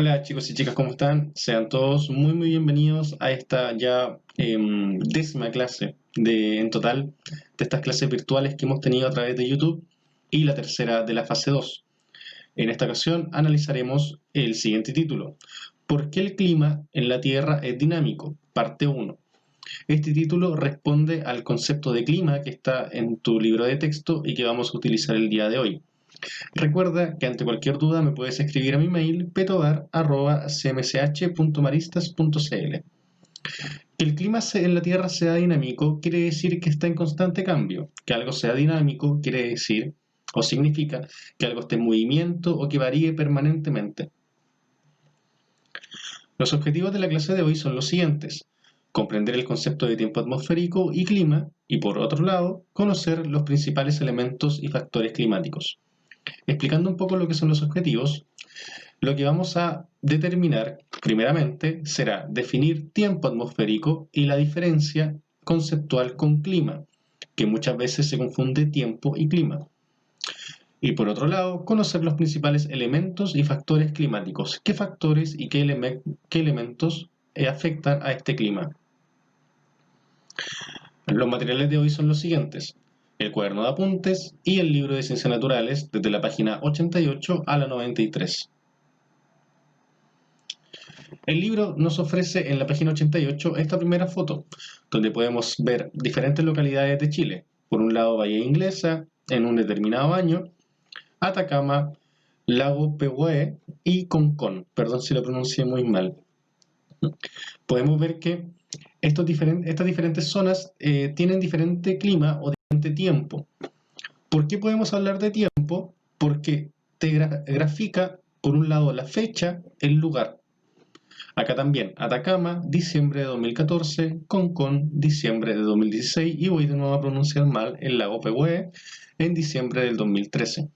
Hola chicos y chicas, ¿cómo están? Sean todos muy bienvenidos a esta ya décima clase en total de estas clases virtuales que hemos tenido a través de YouTube y la tercera de la fase 2. En esta ocasión analizaremos el siguiente título: ¿Por qué el clima en la Tierra es dinámico? Parte 1. Este título responde al concepto de clima que está en tu libro de texto y que vamos a utilizar el día de hoy. Recuerda que ante cualquier duda me puedes escribir a mi mail petobar@cmsh.maristas.cl. Que el clima en la Tierra sea dinámico quiere decir que está en constante cambio. Que algo sea dinámico quiere decir o significa que algo esté en movimiento o que varíe permanentemente. Los objetivos de la clase de hoy son los siguientes: comprender el concepto de tiempo atmosférico y clima y, por otro lado, conocer los principales elementos y factores climáticos. Explicando un poco lo que son los objetivos, lo que vamos a determinar primeramente será definir tiempo atmosférico y la diferencia conceptual con clima, que muchas veces se confunde tiempo y clima. Y por otro lado, conocer los principales elementos y factores climáticos, qué factores y qué elementos afectan a este clima. Los materiales de hoy son los siguientes: el cuaderno de apuntes y el libro de ciencias naturales desde la página 88 a la 93. El libro nos ofrece en la página 88 esta primera foto, donde podemos ver diferentes localidades de Chile. Por un lado, Bahía Inglesa, en un determinado año, Atacama, Lago Pehué y Concón. Perdón si lo pronuncié muy mal. Podemos ver que estas diferentes zonas tienen diferente clima o diferente tiempo. ¿Por qué podemos hablar de tiempo? Porque te grafica, por un lado, la fecha, el lugar. Acá también, Atacama, diciembre de 2014, Concón, diciembre de 2016, y voy de nuevo a pronunciar mal el lago Pehué, en diciembre del 2013.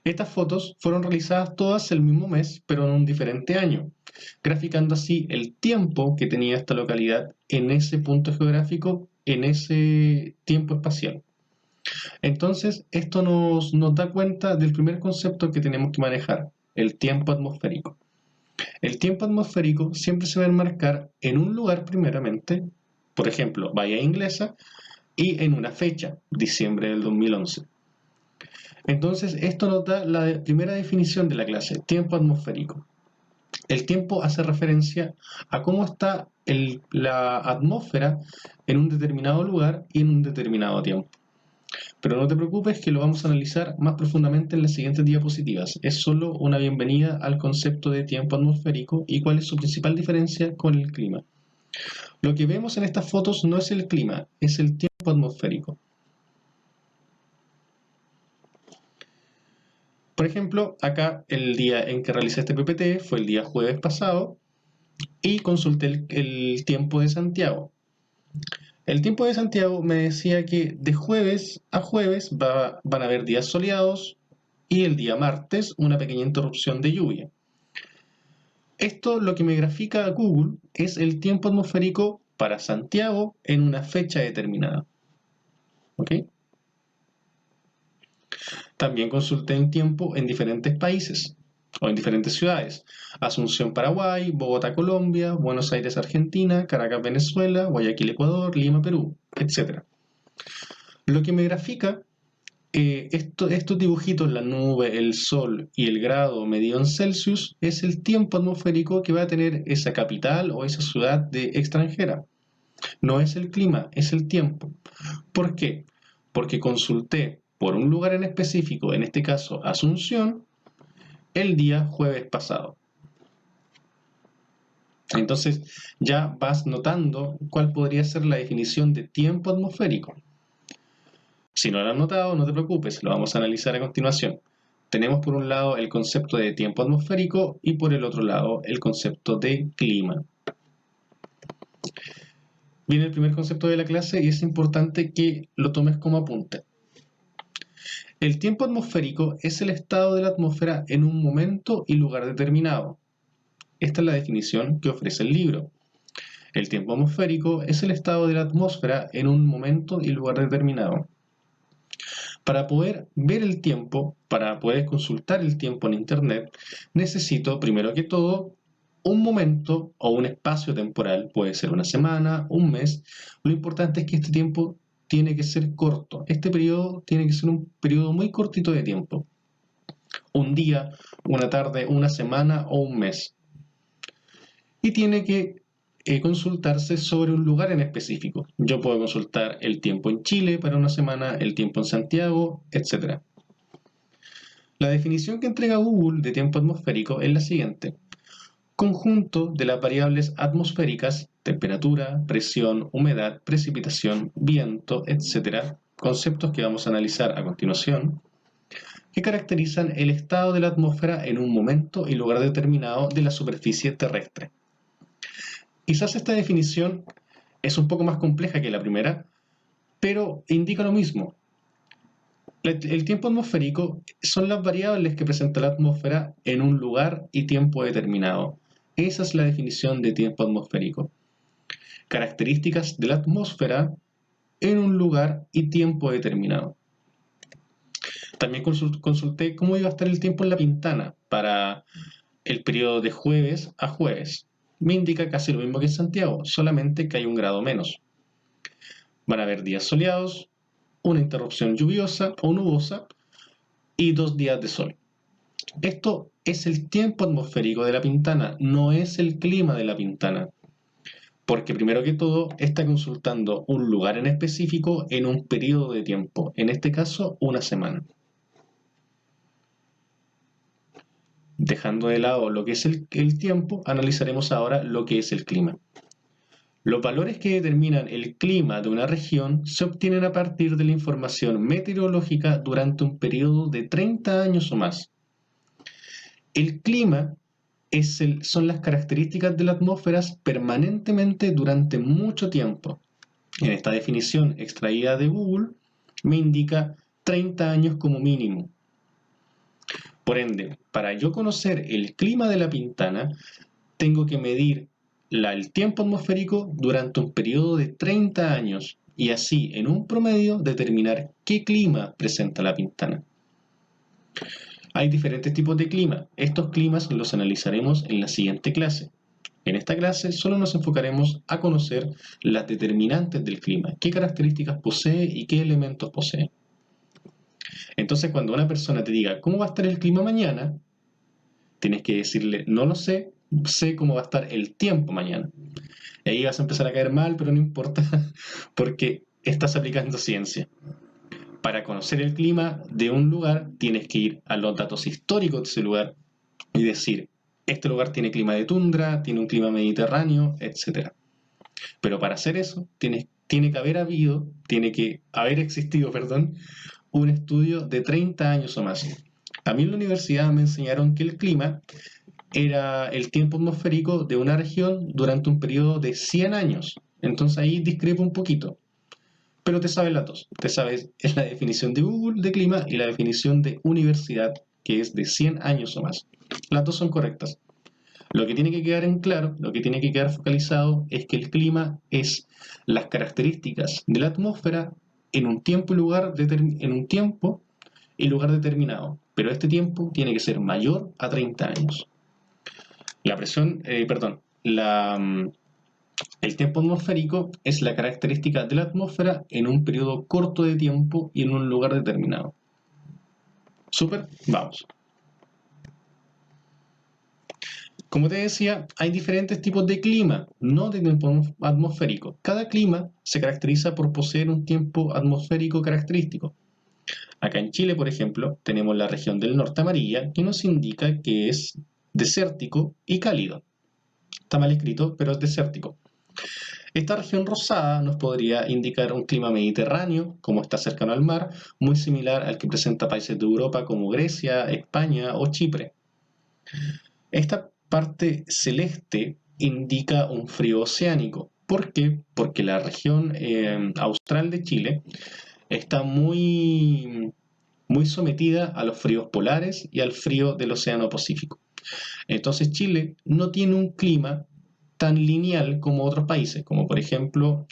Estas fotos fueron realizadas todas el mismo mes, pero en un diferente año, graficando así el tiempo que tenía esta localidad en ese punto geográfico, en ese tiempo espacial. Entonces, esto nos da cuenta del primer concepto que tenemos que manejar: el tiempo atmosférico. El tiempo atmosférico siempre se va a enmarcar en un lugar primeramente, por ejemplo, Bahía Inglesa, y en una fecha, diciembre del 2011. Entonces, esto nos da la primera definición de la clase: tiempo atmosférico. El tiempo hace referencia a cómo está la atmósfera en un determinado lugar y en un determinado tiempo. Pero no te preocupes, que lo vamos a analizar más profundamente en las siguientes diapositivas. Es solo una bienvenida al concepto de tiempo atmosférico y cuál es su principal diferencia con el clima. Lo que vemos en estas fotos no es el clima, es el tiempo atmosférico. Por ejemplo, acá el día en que realicé este PPT fue el día jueves pasado y consulté el tiempo de Santiago. El tiempo de Santiago me decía que de jueves a jueves van a haber días soleados y el día martes una pequeña interrupción de lluvia. Esto lo que me grafica a Google es el tiempo atmosférico para Santiago en una fecha determinada. ¿Ok? También consulté en tiempo en diferentes países o en diferentes ciudades: Asunción, Paraguay; Bogotá, Colombia; Buenos Aires, Argentina; Caracas, Venezuela; Guayaquil, Ecuador; Lima, Perú, etc. Lo que me grafica estos dibujitos, la nube, el sol y el grado medido en Celsius, es el tiempo atmosférico que va a tener esa capital o esa ciudad extranjera. No es el clima, es el tiempo. ¿Por qué? Porque consulté por un lugar en específico, en este caso Asunción, el día jueves pasado. Entonces ya vas notando cuál podría ser la definición de tiempo atmosférico. Si no lo has notado, no te preocupes, lo vamos a analizar a continuación. Tenemos por un lado el concepto de tiempo atmosférico y por el otro lado el concepto de clima. Viene el primer concepto de la clase y es importante que lo tomes como apunte. El tiempo atmosférico es el estado de la atmósfera en un momento y lugar determinado. Esta es la definición que ofrece el libro. El tiempo atmosférico es el estado de la atmósfera en un momento y lugar determinado. Para poder ver el tiempo, para poder consultar el tiempo en Internet, necesito, primero que todo, un momento o un espacio temporal. Puede ser una semana, un mes. Lo importante es que este tiempo tiene que ser corto. Este periodo tiene que ser un periodo muy cortito de tiempo. Un día, una tarde, una semana o un mes. Y tiene que consultarse sobre un lugar en específico. Yo puedo consultar el tiempo en Chile para una semana, el tiempo en Santiago, etc. La definición que entrega Google de tiempo atmosférico es la siguiente: conjunto de las variables atmosféricas, temperatura, presión, humedad, precipitación, viento, etc., conceptos que vamos a analizar a continuación, que caracterizan el estado de la atmósfera en un momento y lugar determinado de la superficie terrestre. Quizás esta definición es un poco más compleja que la primera, pero indica lo mismo. El tiempo atmosférico son las variables que presenta la atmósfera en un lugar y tiempo determinado. Esa es la definición de tiempo atmosférico. Características de la atmósfera en un lugar y tiempo determinado. También consulté cómo iba a estar el tiempo en La Pintana para el periodo de jueves a jueves. Me indica casi lo mismo que en Santiago, solamente que hay un grado menos. Van a haber días soleados, una interrupción lluviosa o nubosa y 2 días de sol. Esto es el tiempo atmosférico de La Pintana, no es el clima de La Pintana. Porque primero que todo está consultando un lugar en específico en un periodo de tiempo, en este caso una semana. Dejando de lado lo que es el tiempo, analizaremos ahora lo que es el clima. Los valores que determinan el clima de una región se obtienen a partir de la información meteorológica durante un periodo de 30 años o más. El clima son las características de la atmósfera permanentemente durante mucho tiempo. En esta definición extraída de Google me indica 30 años como mínimo. Por ende, para yo conocer el clima de La Pintana, tengo que medir el tiempo atmosférico durante un periodo de 30 años y así, en un promedio, determinar qué clima presenta La Pintana. Hay diferentes tipos de clima. Estos climas los analizaremos en la siguiente clase. En esta clase solo nos enfocaremos a conocer las determinantes del clima, qué características posee y qué elementos posee. Entonces, cuando una persona te diga cómo va a estar el clima mañana, tienes que decirle, no lo sé, sé cómo va a estar el tiempo mañana. Y ahí vas a empezar a caer mal, pero no importa, porque estás aplicando ciencia. Para conocer el clima de un lugar, tienes que ir a los datos históricos de ese lugar y decir, este lugar tiene clima de tundra, tiene un clima mediterráneo, etc. Pero para hacer eso, tiene que haber existido, un estudio de 30 años o más. A mí en la universidad me enseñaron que el clima era el tiempo atmosférico de una región durante un periodo de 100 años. Entonces ahí discrepo un poquito. Pero te sabes las dos. Te sabes la definición de Google de clima y la definición de universidad, que es de 100 años o más. Las dos son correctas. Lo que tiene que quedar en claro, lo que tiene que quedar focalizado es que el clima es las características de la atmósfera en un tiempo y lugar determinado. Pero este tiempo tiene que ser mayor a 30 años. El tiempo atmosférico es la característica de la atmósfera en un periodo corto de tiempo y en un lugar determinado. Súper, vamos. Como te decía, hay diferentes tipos de clima, no de tiempo atmosférico. Cada clima se caracteriza por poseer un tiempo atmosférico característico. Acá en Chile, por ejemplo, tenemos la región del norte amarilla, que nos indica que es desértico y cálido. Está mal escrito, pero es desértico. Esta región rosada nos podría indicar un clima mediterráneo, como está cercano al mar, muy similar al que presenta países de Europa como Grecia, España o Chipre. Esta parte celeste indica un frío oceánico. ¿Por qué? Porque la región austral de Chile está muy sometida a los fríos polares y al frío del Océano Pacífico. Entonces Chile no tiene un clima tan lineal como otros países, como por ejemplo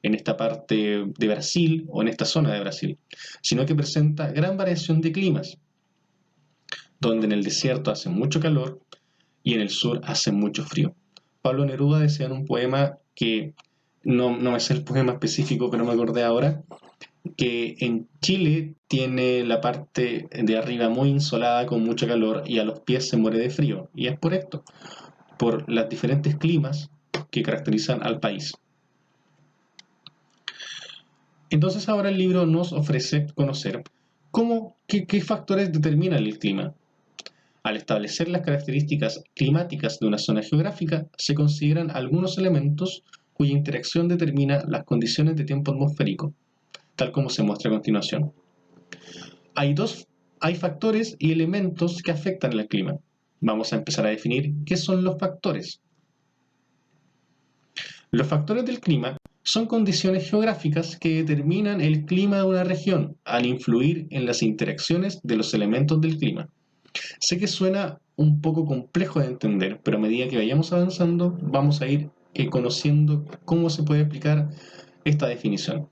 en esta parte de Brasil o en esta zona de Brasil, sino que presenta gran variación de climas, donde en el desierto hace mucho calor y en el sur hace mucho frío. Pablo Neruda decía en un poema que, no me sé el poema específico, pero me acordé ahora, que en Chile tiene la parte de arriba muy insolada con mucho calor y a los pies se muere de frío. Y es por esto, por los diferentes climas que caracterizan al país. Entonces ahora el libro nos ofrece conocer qué factores determinan el clima. Al establecer las características climáticas de una zona geográfica, se consideran algunos elementos cuya interacción determina las condiciones de tiempo atmosférico, tal como se muestra a continuación. Hay factores y elementos que afectan el clima. Vamos a empezar a definir qué son los factores. Los factores del clima son condiciones geográficas que determinan el clima de una región al influir en las interacciones de los elementos del clima. Sé que suena un poco complejo de entender, pero a medida que vayamos avanzando vamos a ir conociendo cómo se puede explicar esta definición.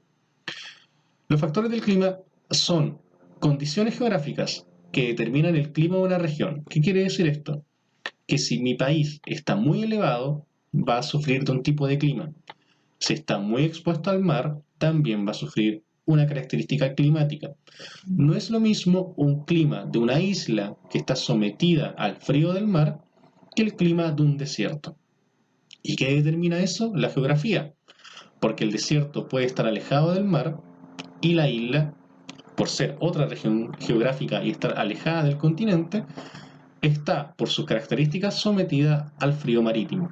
Los factores del clima son condiciones geográficas que determinan el clima de una región. ¿Qué quiere decir esto? Que si mi país está muy elevado, va a sufrir de un tipo de clima. Si está muy expuesto al mar, también va a sufrir una característica climática. No es lo mismo un clima de una isla que está sometida al frío del mar que el clima de un desierto. ¿Y qué determina eso? La geografía. Porque el desierto puede estar alejado del mar y la isla, por ser otra región geográfica y estar alejada del continente, está, por sus características, sometida al frío marítimo.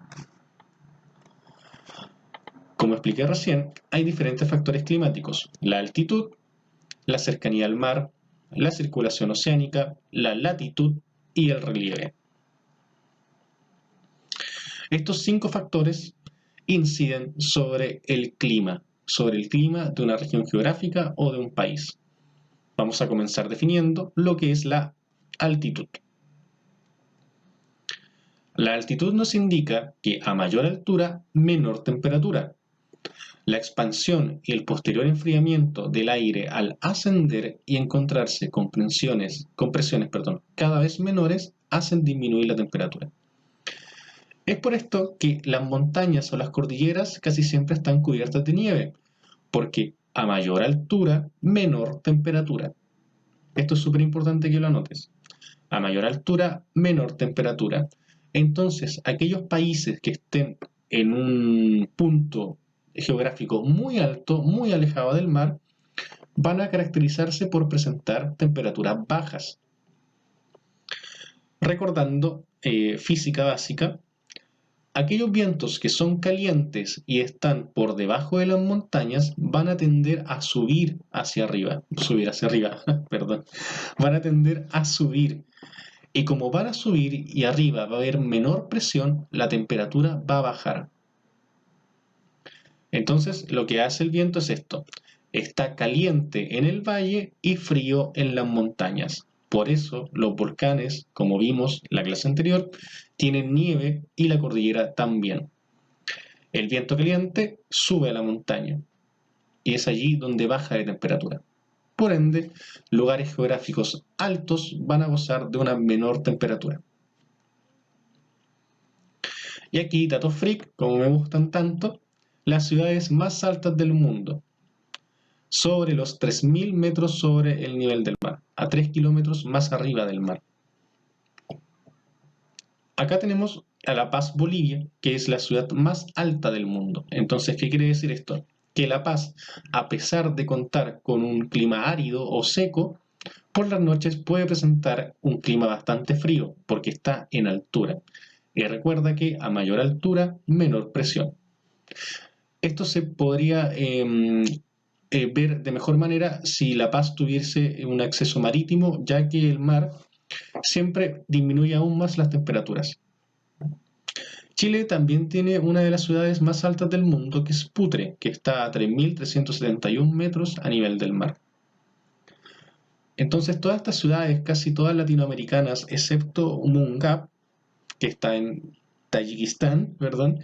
Como expliqué recién, hay diferentes factores climáticos: la altitud, la cercanía al mar, la circulación oceánica, la latitud y el relieve. Estos 5 factores inciden sobre el clima de una región geográfica o de un país. Vamos a comenzar definiendo lo que es la altitud. La altitud nos indica que a mayor altura, menor temperatura. La expansión y el posterior enfriamiento del aire al ascender y encontrarse con presiones cada vez menores hacen disminuir la temperatura. Es por esto que las montañas o las cordilleras casi siempre están cubiertas de nieve, porque a mayor altura, menor temperatura. Esto es súper importante que lo anotes. A mayor altura, menor temperatura. Entonces, aquellos países que estén en un punto geográfico muy alto, muy alejado del mar, van a caracterizarse por presentar temperaturas bajas. Recordando física básica, aquellos vientos que son calientes y están por debajo de las montañas van a tender a subir hacia arriba, perdón, van a tender a subir. Y como van a subir y arriba va a haber menor presión, la temperatura va a bajar. Entonces, lo que hace el viento es esto: está caliente en el valle y frío en las montañas. Por eso los volcanes, como vimos en la clase anterior, tienen nieve y la cordillera también. El viento caliente sube a la montaña y es allí donde baja de temperatura. Por ende, lugares geográficos altos van a gozar de una menor temperatura. Y aquí, datos freak, como me gustan tanto, las ciudades más altas del mundo, sobre los 3.000 metros sobre el nivel del mar, a 3 kilómetros más arriba del mar. Acá tenemos a La Paz, Bolivia, que es la ciudad más alta del mundo. Entonces, ¿qué quiere decir esto? Que La Paz, a pesar de contar con un clima árido o seco, por las noches puede presentar un clima bastante frío, porque está en altura. Y recuerda que a mayor altura, menor presión. Esto se podría ver de mejor manera si La Paz tuviese un acceso marítimo, ya que el mar siempre disminuye aún más las temperaturas. Chile también tiene una de las ciudades más altas del mundo, que es Putre, que está a 3.371 metros a nivel del mar. Entonces, todas estas ciudades, casi todas latinoamericanas, excepto Mungab, que está en Tayikistán, perdón,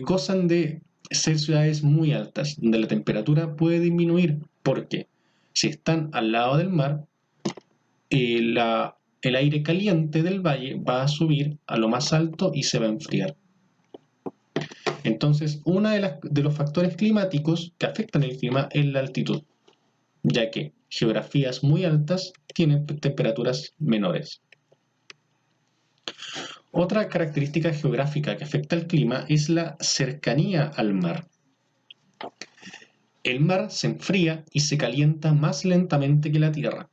gozan de ser ciudades muy altas, donde la temperatura puede disminuir, porque si están al lado del mar, el aire caliente del valle va a subir a lo más alto y se va a enfriar. Entonces, uno de los factores climáticos que afectan el clima es la altitud, ya que geografías muy altas tienen temperaturas menores. Otra característica geográfica que afecta al clima es la cercanía al mar. El mar se enfría y se calienta más lentamente que la tierra.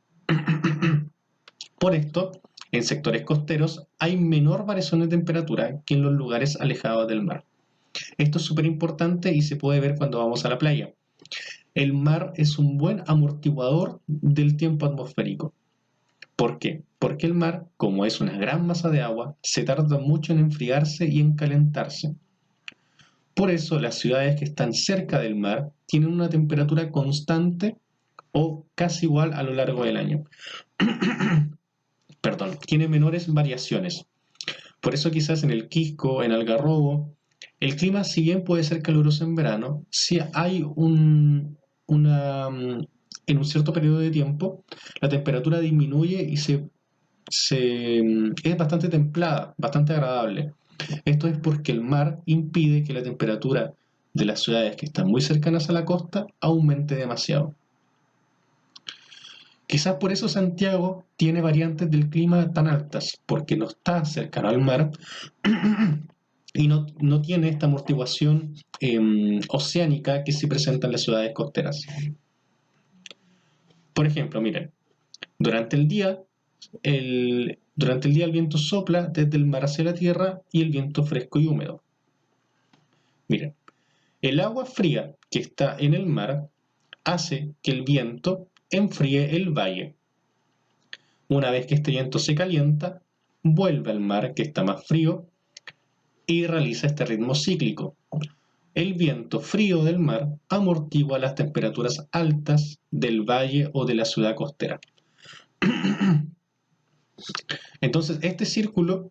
Por esto, en sectores costeros hay menor variación de temperatura que en los lugares alejados del mar. Esto es súper importante y se puede ver cuando vamos a la playa. El mar es un buen amortiguador del tiempo atmosférico. ¿Por qué? Porque el mar, como es una gran masa de agua, se tarda mucho en enfriarse y en calentarse. Por eso las ciudades que están cerca del mar tienen una temperatura constante o casi igual a lo largo del año. Perdón, tiene menores variaciones. Por eso quizás en el Quisco, en Algarrobo, el clima si bien puede ser caluroso en verano, si hay en un cierto periodo de tiempo, la temperatura disminuye y es bastante templada, bastante agradable. Esto es porque el mar impide que la temperatura de las ciudades que están muy cercanas a la costa aumente demasiado. Quizás por eso Santiago tiene variantes del clima tan altas, porque no está cercano al mar y no tiene esta amortiguación oceánica que sí presentan las ciudades costeras. Por ejemplo, miren, durante el día el viento sopla desde el mar hacia la tierra y el viento fresco y húmedo. Miren, el agua fría que está en el mar hace que el viento enfríe el valle. Una vez que este viento se calienta, vuelve al mar que está más frío y realiza este ritmo cíclico. El viento frío del mar amortigua las temperaturas altas del valle o de la ciudad costera. Entonces, este círculo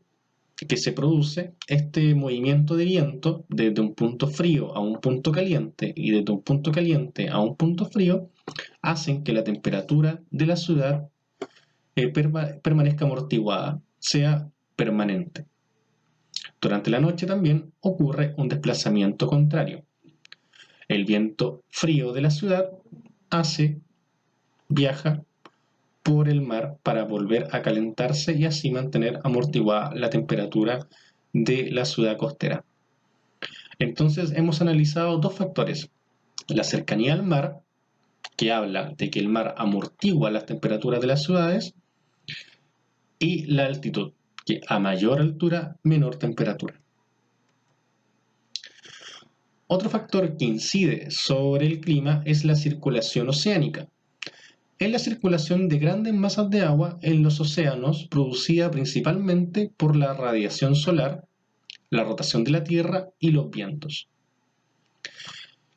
que se produce, este movimiento de viento desde un punto frío a un punto caliente y desde un punto caliente a un punto frío, hacen que la temperatura de la ciudad permanezca amortiguada, sea permanente. Durante la noche también ocurre un desplazamiento contrario. El viento frío de la ciudad viaja por el mar para volver a calentarse y así mantener amortiguada la temperatura de la ciudad costera. Entonces hemos analizado dos factores: la cercanía al mar, que habla de que el mar amortigua las temperaturas de las ciudades, y la altitud, que a mayor altura, menor temperatura. Otro factor que incide sobre el clima es la circulación oceánica. Es la circulación de grandes masas de agua en los océanos producida principalmente por la radiación solar, la rotación de la Tierra y los vientos.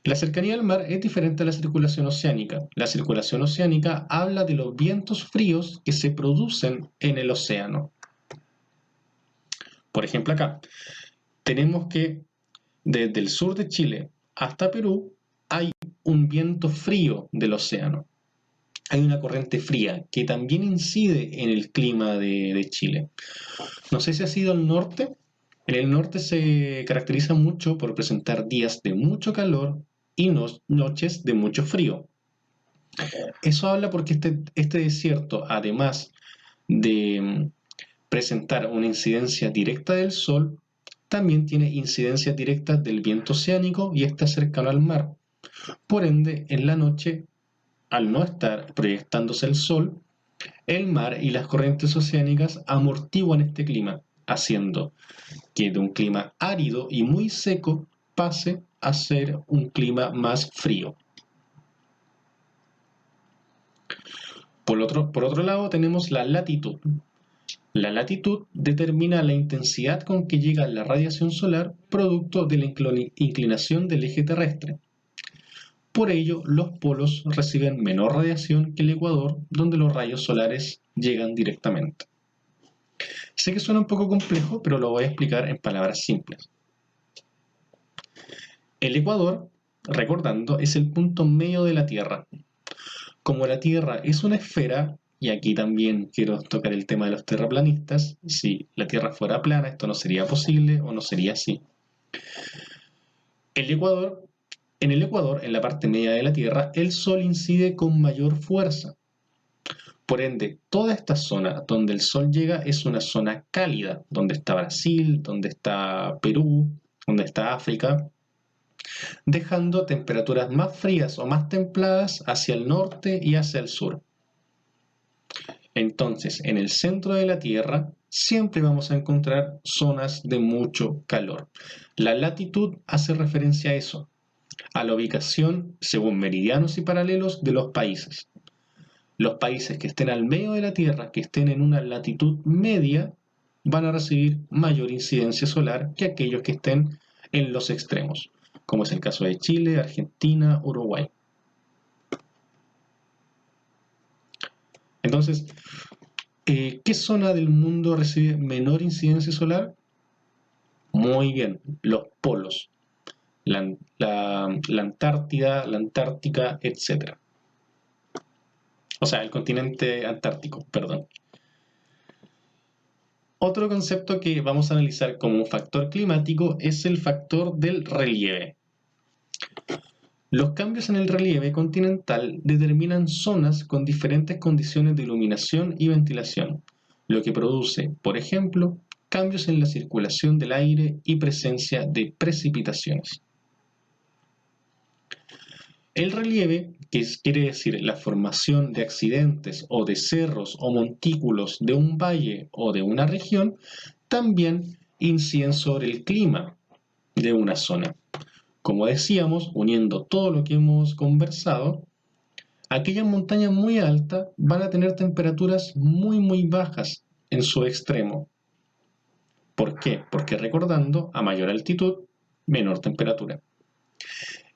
La cercanía al mar es diferente a la circulación oceánica. La circulación oceánica habla de los vientos fríos que se producen en el océano. Por ejemplo, acá tenemos que desde el sur de Chile hasta Perú hay un viento frío del océano. Hay una corriente fría que también incide en el clima de Chile. No sé si ha sido al norte. En el norte se caracteriza mucho por presentar días de mucho calor y noches de mucho frío. Eso habla porque este desierto, además de presentar una incidencia directa del sol, también tiene incidencias directas del viento oceánico y está cercano al mar. Por ende, en la noche, al no estar proyectándose el sol, el mar y las corrientes oceánicas amortiguan este clima, haciendo que de un clima árido y muy seco pase a ser un clima más frío. Por otro lado tenemos la latitud. La latitud determina la intensidad con que llega la radiación solar producto de la inclinación del eje terrestre. Por ello, los polos reciben menor radiación que el ecuador, donde los rayos solares llegan directamente. Sé que suena un poco complejo, pero lo voy a explicar en palabras simples. El ecuador, recordando, es el punto medio de la Tierra. Como la Tierra es una esfera, y aquí también quiero tocar el tema de los terraplanistas, si la Tierra fuera plana, esto no sería posible o no sería así. El Ecuador, en el Ecuador, en la parte media de la Tierra, el Sol incide con mayor fuerza. Por ende, toda esta zona donde el Sol llega es una zona cálida, donde está Brasil, donde está Perú, donde está África, dejando temperaturas más frías o más templadas hacia el norte y hacia el sur. Entonces, en el centro de la Tierra siempre vamos a encontrar zonas de mucho calor. La latitud hace referencia a eso, a la ubicación según meridianos y paralelos de los países. Los países que estén al medio de la Tierra, que estén en una latitud media, van a recibir mayor incidencia solar que aquellos que estén en los extremos, como es el caso de Chile, Argentina, Uruguay. Entonces, ¿qué zona del mundo recibe menor incidencia solar? Muy bien, los polos, la Antártida, la Antártica, etc. O sea, el continente antártico, perdón. Otro concepto que vamos a analizar como un factor climático es el factor del relieve. Los cambios en el relieve continental determinan zonas con diferentes condiciones de iluminación y ventilación, lo que produce, por ejemplo, cambios en la circulación del aire y presencia de precipitaciones. El relieve, quiere decir la formación de accidentes o de cerros o montículos de un valle o de una región, también inciden sobre el clima de una zona. Como decíamos, uniendo todo lo que hemos conversado, aquellas montañas muy altas van a tener temperaturas muy bajas en su extremo. ¿Por qué? Porque recordando, a mayor altitud, menor temperatura.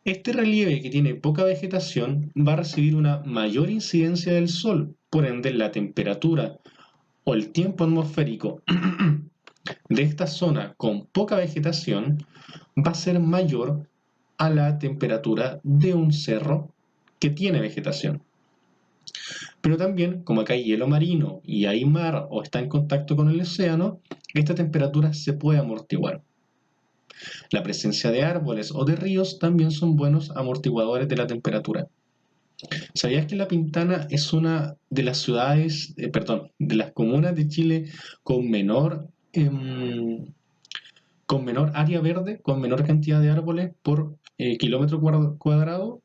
Este relieve que tiene poca vegetación va a recibir una mayor incidencia del sol, por ende la temperatura o el tiempo atmosférico de esta zona con poca vegetación va a ser mayor a la temperatura de un cerro que tiene vegetación. Pero también, como acá hay hielo marino y hay mar o está en contacto con el océano, esta temperatura se puede amortiguar. La presencia de árboles o de ríos también son buenos amortiguadores de la temperatura. ¿Sabías que La Pintana es una de las ciudades, de las comunas de Chile con con menor área verde, con menor cantidad de árboles por kilómetro cuadrado?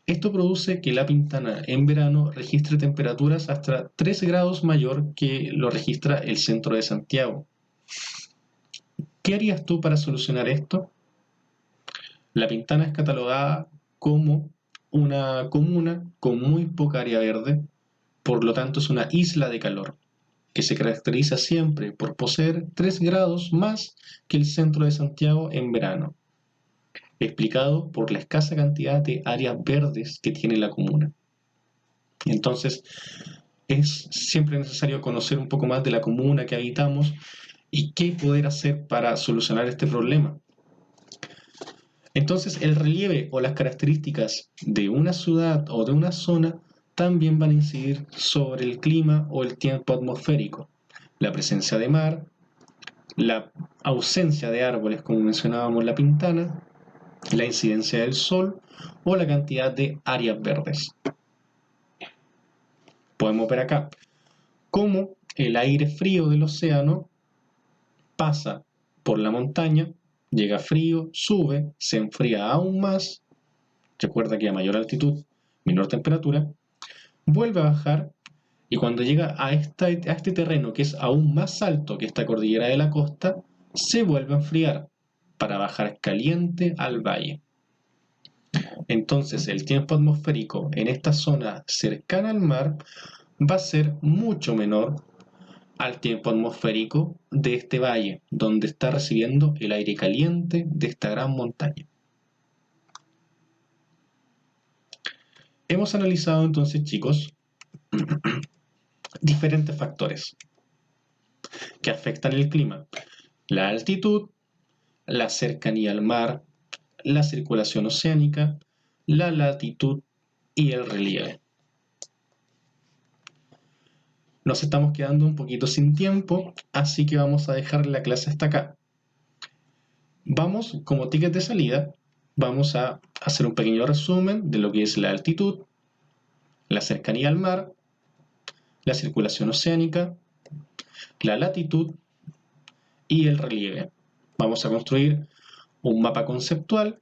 Esto produce que La Pintana en verano registre temperaturas hasta 3 grados mayor que lo registra el centro de Santiago. ¿Qué harías tú para solucionar esto? La Pintana es catalogada como una comuna con muy poca área verde, por lo tanto es una isla de calor, que se caracteriza siempre por poseer 3 grados más que el centro de Santiago en verano, explicado por la escasa cantidad de áreas verdes que tiene la comuna. Entonces, es siempre necesario conocer un poco más de la comuna que habitamos y qué poder hacer para solucionar este problema. Entonces, el relieve o las características de una ciudad o de una zona también van a incidir sobre el clima o el tiempo atmosférico. La presencia de mar, la ausencia de árboles, como mencionábamos en La Pintana, la incidencia del sol o la cantidad de áreas verdes. Podemos ver acá cómo el aire frío del océano pasa por la montaña, llega frío, sube, se enfría aún más, recuerda que a mayor altitud, menor temperatura, vuelve a bajar y cuando llega a este terreno que es aún más alto que esta cordillera de la costa, se vuelve a enfriar para bajar caliente al valle. Entonces el tiempo atmosférico en esta zona cercana al mar va a ser mucho menor al tiempo atmosférico de este valle, donde está recibiendo el aire caliente de esta gran montaña. Hemos analizado entonces, chicos, diferentes factores. que afectan el clima: la altitud, la cercanía al mar, la circulación oceánica, la latitud y el relieve. Nos estamos quedando un poquito sin tiempo, así que vamos a dejar la clase hasta acá. Vamos, como ticket de salida, vamos a hacer un pequeño resumen de lo que es la altitud, la cercanía al mar, la circulación oceánica, la latitud y el relieve. Vamos a construir un mapa conceptual,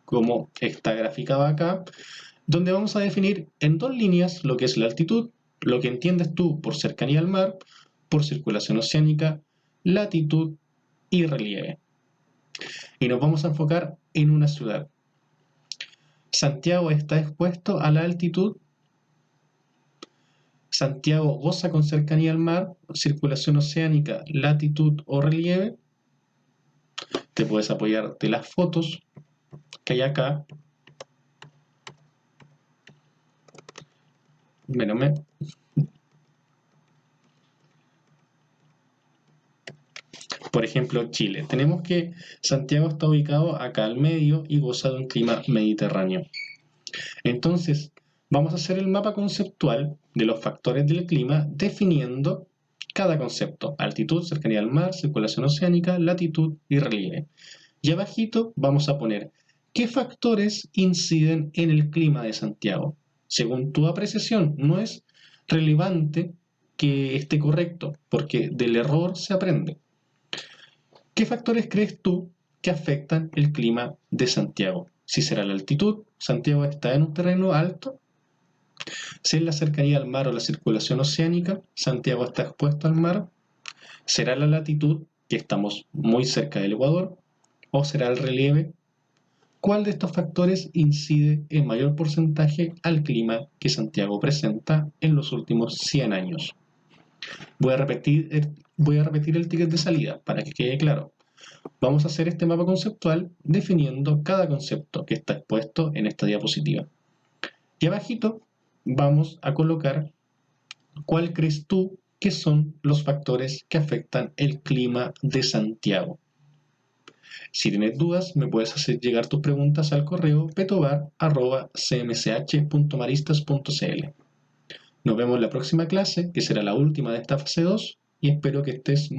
como está graficado acá, donde vamos a definir en 2 líneas lo que es la altitud, lo que entiendes tú por cercanía al mar, por circulación oceánica, latitud y relieve. Y nos vamos a enfocar en una ciudad. Santiago está expuesto a la altitud. Santiago goza con cercanía al mar, circulación oceánica, latitud o relieve. Te puedes apoyar de las fotos que hay acá. Mírame. Por ejemplo, Chile. Tenemos que Santiago está ubicado acá al medio y goza de un clima mediterráneo. Entonces, vamos a hacer el mapa conceptual de los factores del clima definiendo cada concepto: altitud, cercanía al mar, circulación oceánica, latitud y relieve. Y abajito vamos a poner qué factores inciden en el clima de Santiago. Según tu apreciación, no es relevante que esté correcto, porque del error se aprende. ¿Qué factores crees tú que afectan el clima de Santiago? Si será la altitud, Santiago está en un terreno alto. Si es la cercanía al mar o la circulación oceánica, Santiago está expuesto al mar. ¿Será la latitud, que estamos muy cerca del Ecuador? ¿O será el relieve? ¿Cuál de estos factores incide en mayor porcentaje al clima que Santiago presenta en los últimos 100 años? Voy a repetir el ticket de salida para que quede claro. Vamos a hacer este mapa conceptual definiendo cada concepto que está expuesto en esta diapositiva. Y abajito vamos a colocar cuál crees tú que son los factores que afectan el clima de Santiago. Si tienes dudas, me puedes hacer llegar tus preguntas al correo petobar@cmsh.maristas.cl. Nos vemos en la próxima clase, que será la última de esta fase 2, y espero que estés muy